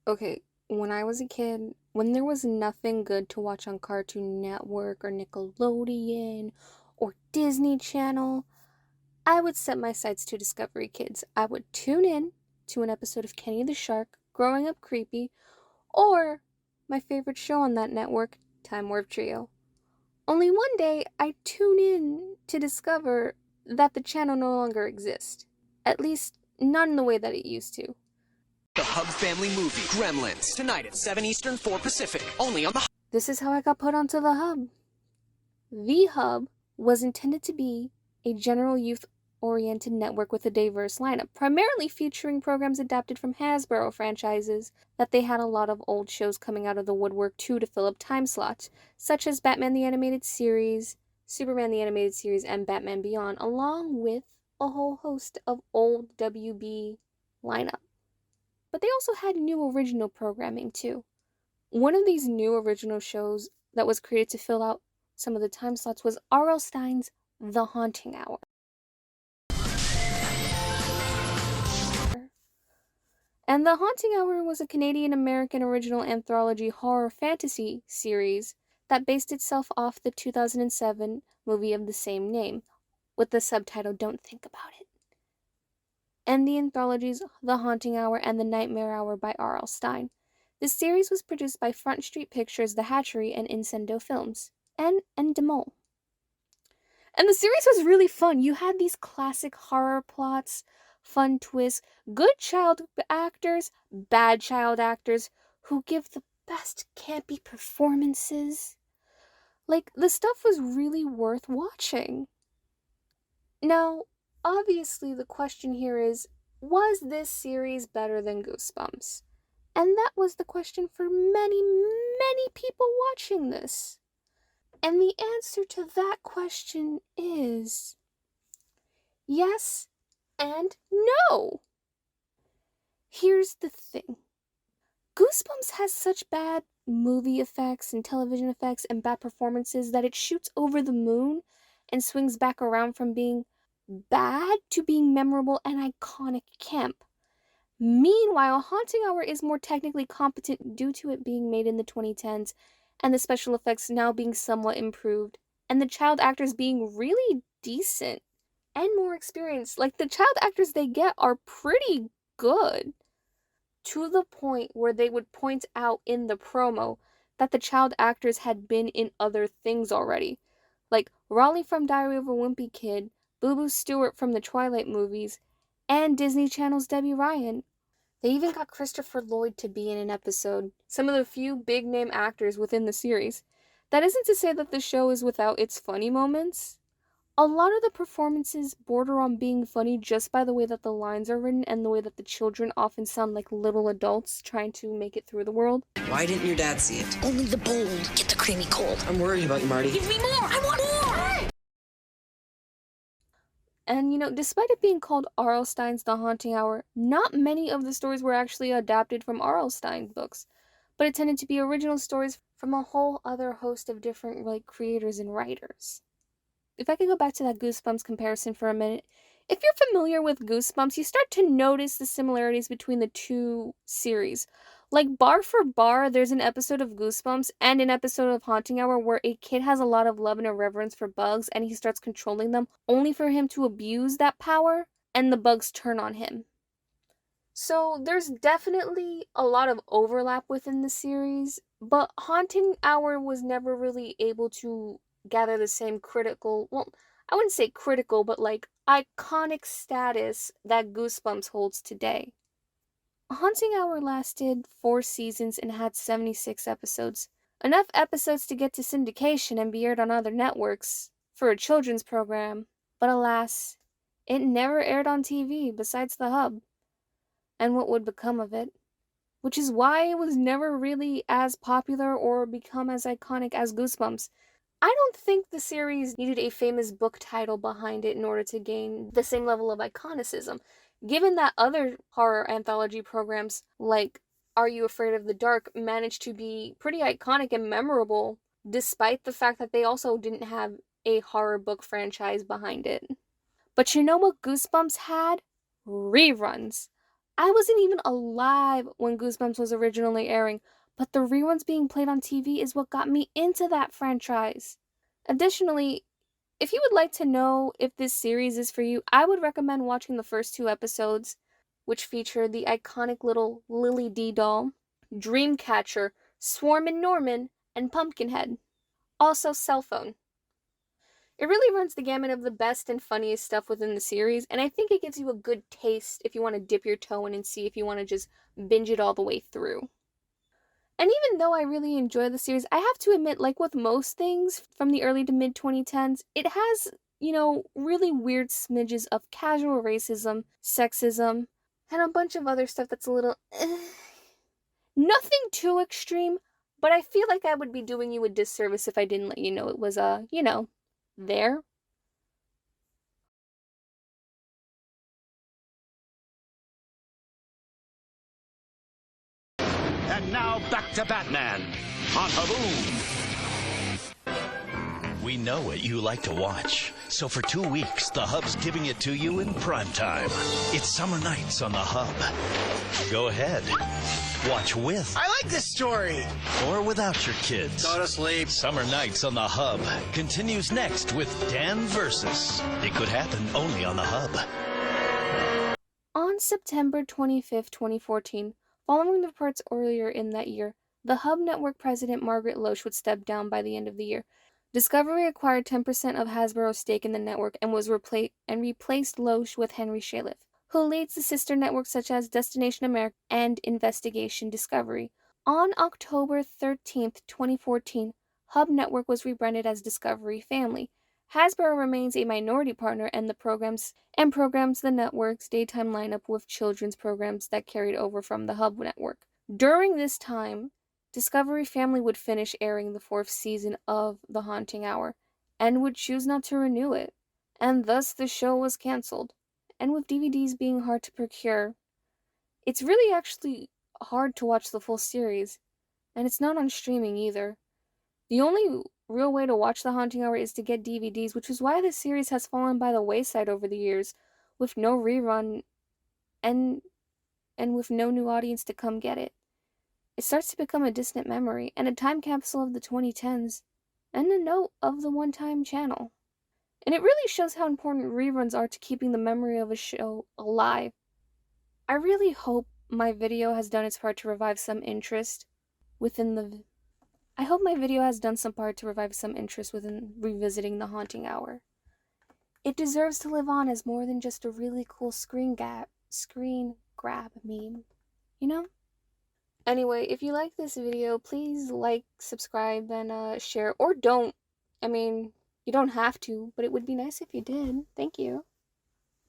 Okay, when I was a kid, when there was nothing good to watch on Cartoon Network or Nickelodeon or Disney Channel, I would set my sights to Discovery Kids. I would tune in to an episode of Kenny the Shark, Growing Up Creepy, or my favorite show on that network, Time Warp Trio. Only one day, I tune in to discover that the channel no longer exists. At least, not in the way that it used to. The Hub Family Movie, Gremlins, tonight at 7 Eastern, 4 Pacific, only on the This is how I got put onto the Hub. The Hub was intended to be a general youth oriented network with a diverse lineup, primarily featuring programs adapted from Hasbro franchises, that they had a lot of old shows coming out of the woodwork too to fill up time slots, such as Batman the Animated Series, Superman the Animated Series, and Batman Beyond, along with a whole host of old WB lineup. But they also had new original programming too. One of these new original shows that was created to fill out some of the time slots was R.L. Stein's The Haunting Hour. And The Haunting Hour was a Canadian American original anthology horror fantasy series that based itself off the 2007 movie of the same name, with the subtitle Don't Think About It. And the anthologies The Haunting Hour and The Nightmare Hour by R.L. Stine. This series was produced by Front Street Pictures, The Hatchery, and Incendo Films, and Endemol. And the series was really fun. You had these classic horror plots, fun twists, good child actors, bad child actors who give the best campy performances. Like, the stuff was really worth watching. Now, obviously, the question here is, was this series better than Goosebumps? And that was the question for many, many people watching this. And the answer to that question is yes and no. Here's the thing. Goosebumps has such bad movie effects and television effects and bad performances that it shoots over the moon and swings back around from being bad to being memorable and iconic camp. Meanwhile, Haunting Hour is more technically competent due to it being made in the 2010s and the special effects now being somewhat improved, and the child actors being really decent and more experienced. Like, the child actors they get are pretty good, to the point where they would point out in the promo that the child actors had been in other things already. Like Raleigh from Diary of a Wimpy Kid, Boo Boo Stewart from the Twilight movies, and Disney Channel's Debbie Ryan. They even got Christopher Lloyd to be in an episode, some of the few big name actors within the series. That isn't to say that the show is without its funny moments. A lot of the performances border on being funny just by the way that the lines are written and the way that the children often sound like little adults trying to make it through the world. Why didn't your dad see it? Only the bold get the creamy cold. I'm worried about you, Marty. Give me more! I want more! And despite it being called R.L. Stine's The Haunting Hour, not many of the stories were actually adapted from R.L. Stine books, but it tended to be original stories from a whole other host of different creators and writers. If I could go back to that Goosebumps comparison for a minute, if you're familiar with Goosebumps, you start to notice the similarities between the two series. Like, bar for bar, there's an episode of Goosebumps and an episode of Haunting Hour where a kid has a lot of love and a reverence for bugs and he starts controlling them, only for him to abuse that power and the bugs turn on him. So there's definitely a lot of overlap within the series, but Haunting Hour was never really able to gather the same critical, well, I wouldn't say critical, but iconic status that Goosebumps holds today. Haunting Hour lasted 4 seasons and had 76 episodes. Enough episodes to get to syndication and be aired on other networks for a children's program, but alas, it never aired on TV besides the Hub. And what would become of it? Which is why it was never really as popular or become as iconic as Goosebumps. I don't think the series needed a famous book title behind it in order to gain the same level of iconicism, given that other horror anthology programs like Are You Afraid of the Dark managed to be pretty iconic and memorable, despite the fact that they also didn't have a horror book franchise behind it. But you know what Goosebumps had? Reruns. I wasn't even alive when Goosebumps was originally airing, but the reruns being played on TV is what got me into that franchise. Additionally, if you would like to know if this series is for you, I would recommend watching the first 2 episodes, which feature the iconic little Lily D doll, Dreamcatcher, Swarmin' Norman, and Pumpkinhead. Also, Cell Phone. It really runs the gamut of the best and funniest stuff within the series, and I think it gives you a good taste if you want to dip your toe in and see if you want to just binge it all the way through. And even though I really enjoy the series, I have to admit, like with most things from the early to mid 2010s, it has, really weird smidges of casual racism, sexism, and a bunch of other stuff that's a little. Nothing too extreme, but I feel like I would be doing you a disservice if I didn't let you know it was, there. And now back to Batman on Haboom. We know what you like to watch. So for 2 weeks, the Hub's giving it to you in prime time. It's Summer Nights on the Hub. Go ahead. Watch with I like this story. or without your kids. Go to sleep. Summer Nights on the Hub continues next with Dan Versus. It could happen only on the Hub. On September 25th, 2014, following the reports earlier in that year, the Hub Network president Margaret Loesch would step down by the end of the year. Discovery acquired 10% of Hasbro's stake in the network and replaced Loesch with Henry Shaliff, who leads the sister networks such as Destination America and Investigation Discovery. On October 13th, 2014, Hub Network was rebranded as Discovery Family. Hasbro remains a minority partner and programs the network's daytime lineup with children's programs that carried over from the Hub Network. During this time, Discovery Family would finish airing the 4th season of The Haunting Hour and would choose not to renew it, and thus the show was canceled. And with DVDs being hard to procure, it's really actually hard to watch the full series, and it's not on streaming either. The only real way to watch The Haunting Hour is to get DVDs, which is why this series has fallen by the wayside over the years, with no rerun and with no new audience to come get it. It starts to become a distant memory and a time capsule of the 2010s, and a note of the one-time channel. And it really shows how important reruns are to keeping the memory of a show alive. I really hope my video has done its part to revive some interest within revisiting The Haunting Hour. It deserves to live on as more than just a really cool screen grab meme, you know? Anyway, if you like this video, please like, subscribe, and share, or don't. I mean, you don't have to, but it would be nice if you did. Thank you.